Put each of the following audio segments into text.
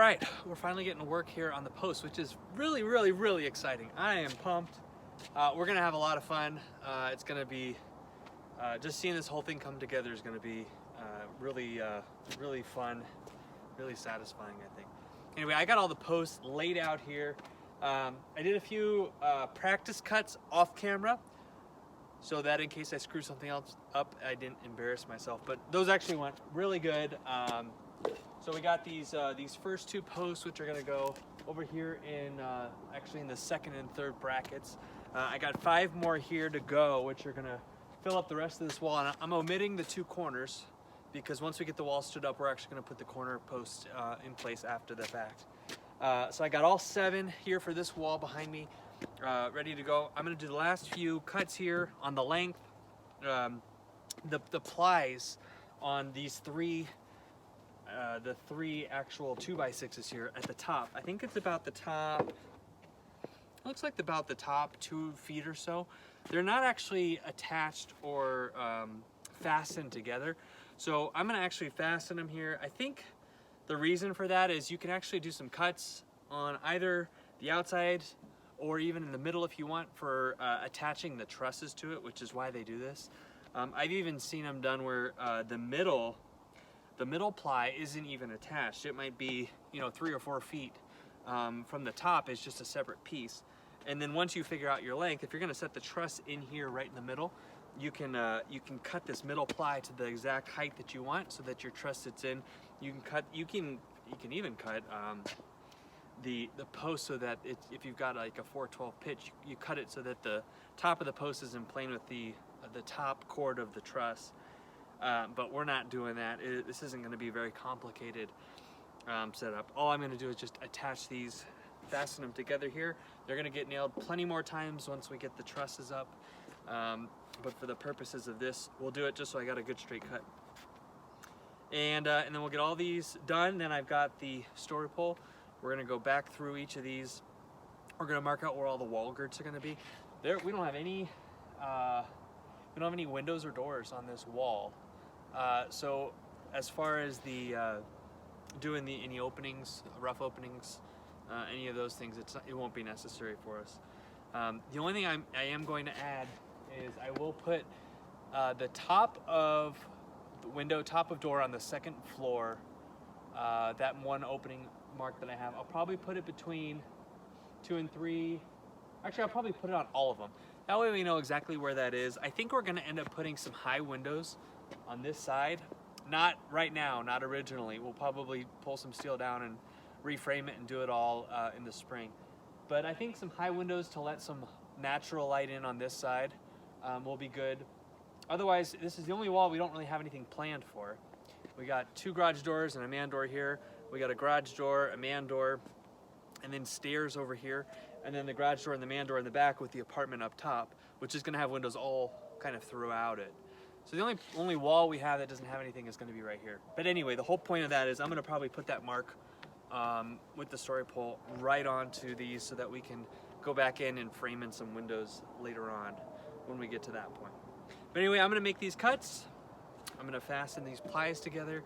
right, we're finally getting to work here on the post, which is really exciting. I am pumped. We're gonna have a lot of fun. It's gonna be, just seeing this whole thing come together is gonna be really fun, really satisfying, I think. Anyway, I got all the posts laid out here. I did a few practice cuts off camera, so that in case I screw something else up, I didn't embarrass myself. But those actually went really good. So we got these first two posts, which are gonna go over here in actually in the second and third brackets. I got 5 more here to go, which are gonna fill up the rest of this wall. And I'm omitting the 2 corners because once we get the wall stood up, we're actually gonna put the corner posts in place after the fact. So I got all 7 here for this wall behind me, ready to go. I'm gonna do the last few cuts here on the length. The plies on these 3 the 3 actual 2x6s here at the top. I think it's about the top, looks like about the top 2 feet or so. They're not actually attached or fastened together. So I'm gonna actually fasten them here. I think the reason for that is you can actually do some cuts on either the outside or even in the middle if you want for attaching the trusses to it, which is why they do this. I've even seen them done where the middle ply isn't even attached. It might be, 3 or 4 feet from the top is just a separate piece. And then once you figure out your length, if you're gonna set the truss in here right in the middle, you can cut this middle ply to the exact height that you want so that your truss sits in. You can even cut the post so that if you've got like a 412 pitch, you cut it so that the top of the post is in plane with the top chord of the truss. But we're not doing that. This isn't going to be a very complicated setup. All I'm going to do is just attach these, fasten them together here. They're going to get nailed plenty more times once we get the trusses up. But for the purposes of this, we'll do it just so I got a good straight cut. And then we'll get all these done. Then I've got the story pole. We're going to go back through each of these. We're going to mark out where all the wall girts are going to be. We don't have any windows or doors on this wall. So as far as the doing any openings, rough openings, any of those things, it won't be necessary for us. The only thing I am going to add is I will put the top of the window, top of door on the 2nd floor, that one opening mark that I have. I'll probably put it between 2 and 3. Actually, I'll probably put it on all of them. That way we know exactly where that is. I think we're gonna end up putting some high windows on this side. Not right now, not originally. We'll probably pull some steel down and reframe it and do it all in the spring. But I think some high windows to let some natural light in on this side will be good. Otherwise, this is the only wall we don't really have anything planned for. We got 2 garage doors and a man door here. We got a garage door, a man door, and then stairs over here. And then the garage door and the man door in the back with the apartment up top, which is gonna have windows all kind of throughout it. So the only wall we have that doesn't have anything is gonna be right here. But anyway, the whole point of that is I'm gonna probably put that mark with the story pole right onto these so that we can go back in and frame in some windows later on when we get to that point. But anyway, I'm gonna make these cuts. I'm gonna fasten these plies together,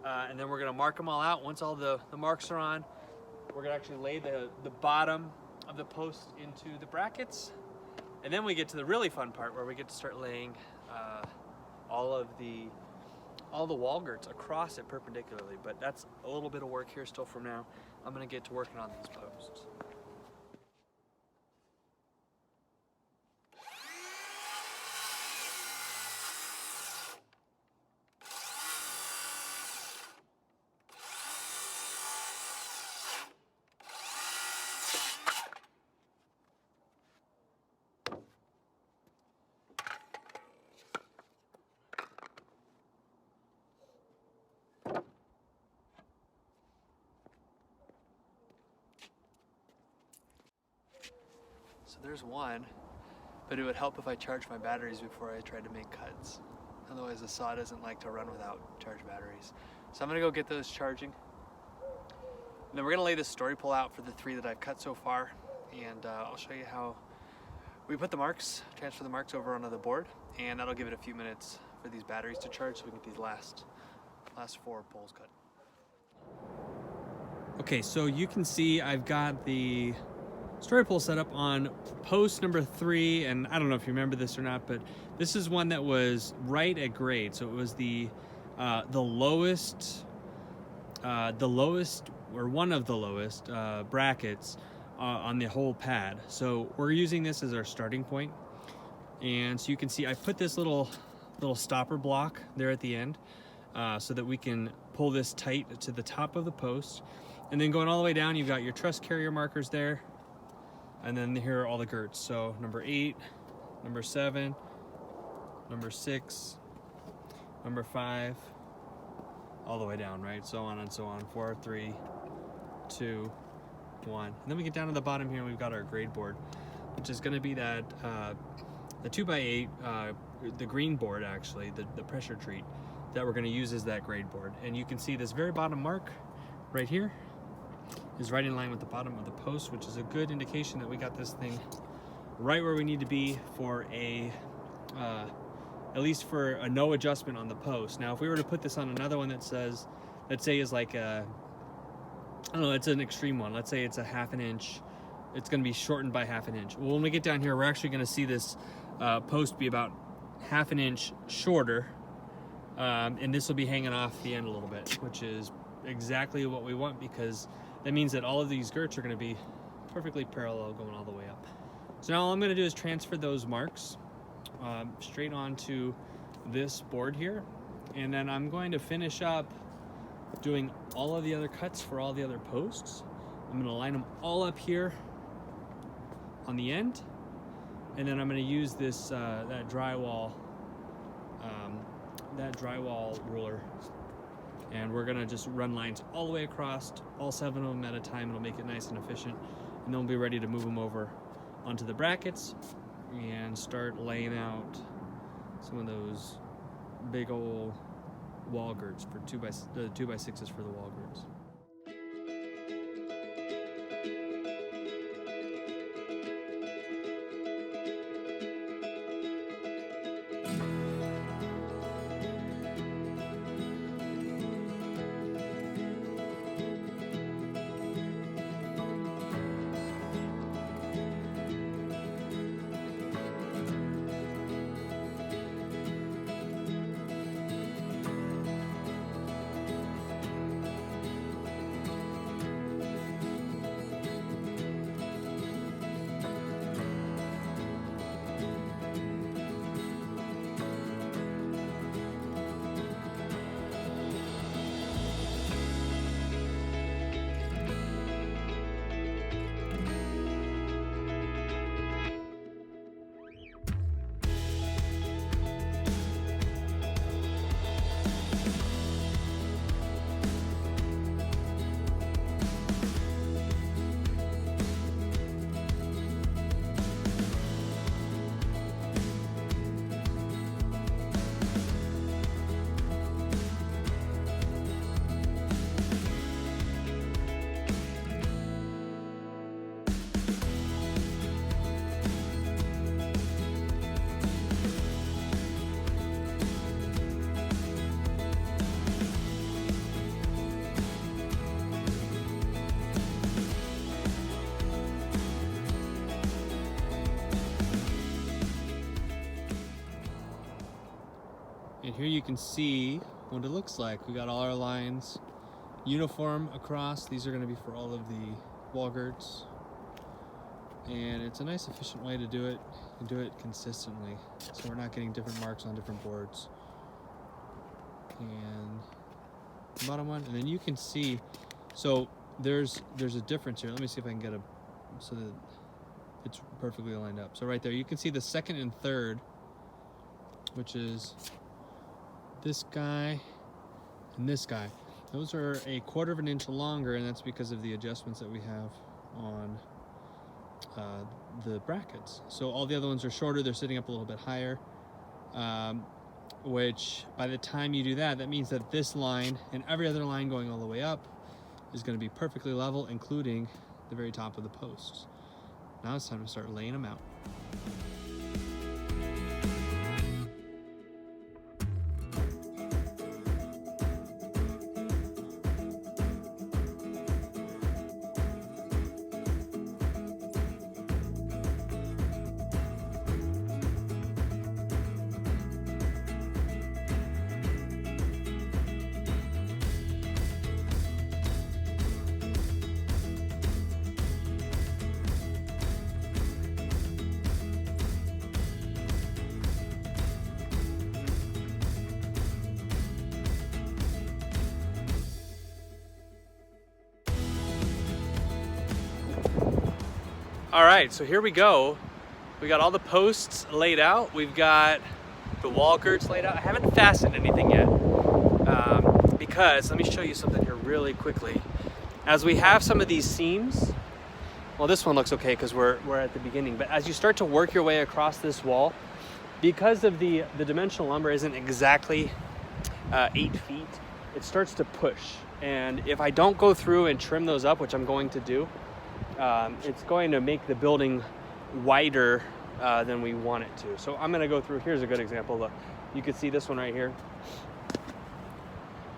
and then we're gonna mark them all out. Once all the marks are on, we're gonna actually lay the bottom of the post into the brackets, and then we get to the really fun part where we get to start laying all the wall girts across it perpendicularly. But that's a little bit of work here still from now. I'm gonna get to working on these posts. So there's one, but it would help if I charged my batteries before I tried to make cuts. Otherwise the saw doesn't like to run without charged batteries. So I'm gonna go get those charging. And then we're gonna lay this story pole out for the 3 that I've cut so far. And I'll show you how we put the marks, transfer the marks over onto the board, and that'll give it a few minutes for these batteries to charge so we can get these last 4 poles cut. Okay, so you can see I've got the story pole set up on post number 3, and I don't know if you remember this or not, but this is one that was right at grade. So it was the lowest or one of the lowest brackets on the whole pad. So we're using this as our starting point. And so you can see I put this little stopper block there at the end so that we can pull this tight to the top of the post. And then going all the way down, you've got your truss carrier markers there. And then here are all the girts. So number 8, number 7, number 6, number 5, all the way down, right? So on and so on. 4, 3, 2, 1. And then we get down to the bottom here and we've got our grade board, which is gonna be that the 2x8, the green board actually, the pressure treat that we're gonna use as that grade board. And you can see this very bottom mark right here is right in line with the bottom of the post, which is a good indication that we got this thing right where we need to be for a, at least for a no adjustment on the post. Now, if we were to put this on another one that says, let's say is like a, I don't know, it's an extreme one. Let's say it's a 1/2 inch. It's gonna be shortened by 1/2 inch. Well, when we get down here, we're actually gonna see this post be about 1/2 inch shorter. And this will be hanging off the end a little bit, which is exactly what we want, because that means that all of these girts are going to be perfectly parallel going all the way up. So now all I'm going to do is transfer those marks straight onto this board here, and then I'm going to finish up doing all of the other cuts for all the other posts. I'm going to line them all up here on the end, and then I'm going to use this that drywall ruler, and we're gonna just run lines all the way across, all 7 of them at a time. It'll make it nice and efficient, and then we'll be ready to move them over onto the brackets and start laying out some of those big old wall girts for 2x6s for the wall girts. And here you can see what it looks like. We got all our lines uniform across. These are going to be for all of the wall girts. And it's a nice efficient way to do it and do it consistently, so we're not getting different marks on different boards. And the bottom one, and then you can see, so there's a difference here. Let me see if I can get so that it's perfectly lined up. So right there, you can see the second and third, which is this guy and this guy. Those are 1/4 inch longer, and that's because of the adjustments that we have on the brackets. So all the other ones are shorter, they're sitting up a little bit higher, which by the time you do that, that means that this line and every other line going all the way up is going to be perfectly level, including the very top of the posts. Now it's time to start laying them out. All right, so here we go. We got all the posts laid out. We've got the wall girts laid out. I haven't fastened anything yet because let me show you something here really quickly. As we have some of these seams, well, this one looks okay because we're at the beginning, but as you start to work your way across this wall, because of the dimensional lumber isn't exactly 8 feet, it starts to push. And if I don't go through and trim those up, which I'm going to do, it's going to make the building wider than we want it to. So I'm going to go through. Here's a good example. Look, you can see this one right here.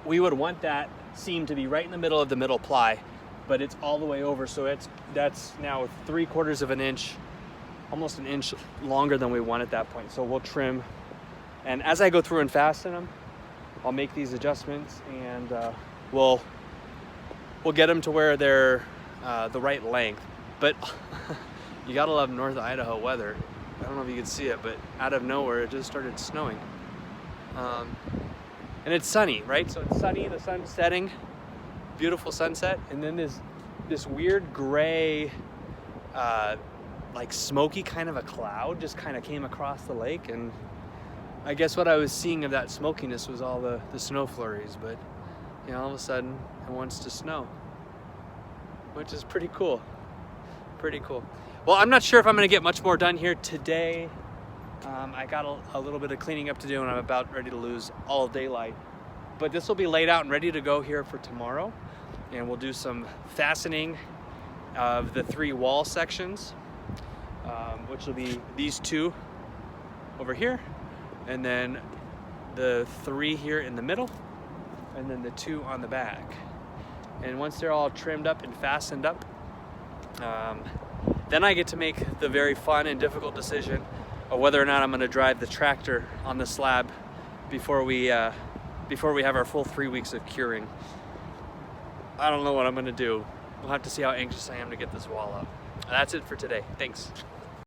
We would want that seam to be right in the middle of the middle ply, but it's all the way over. So that's now 3/4 of an inch, almost an inch longer than we want at that point. So we'll trim. And as I go through and fasten them, I'll make these adjustments, and we'll get them to where they're the right length. But you gotta love North Idaho weather. I don't know if you can see it, but out of nowhere it just started snowing. And it's sunny, right? So it's sunny, the sun's setting, beautiful sunset, and then this weird gray, like smoky kind of a cloud just kind of came across the lake, and I guess what I was seeing of that smokiness was all the snow flurries, but you know, all of a sudden it wants to snow, which is pretty cool. Pretty cool. Well, I'm not sure if I'm going to get much more done here today. I got a little bit of cleaning up to do, and I'm about ready to lose all of daylight. But this will be laid out and ready to go here for tomorrow, and we'll do some fastening of the 3 wall sections, which will be these 2 over here, and then the 3 here in the middle, and then the 2 on the back. And once they're all trimmed up and fastened up, then I get to make the very fun and difficult decision of whether or not I'm going to drive the tractor on the slab before we have our full 3 weeks of curing. I don't know what I'm going to do. We'll have to see how anxious I am to get this wall up. That's it for today. Thanks.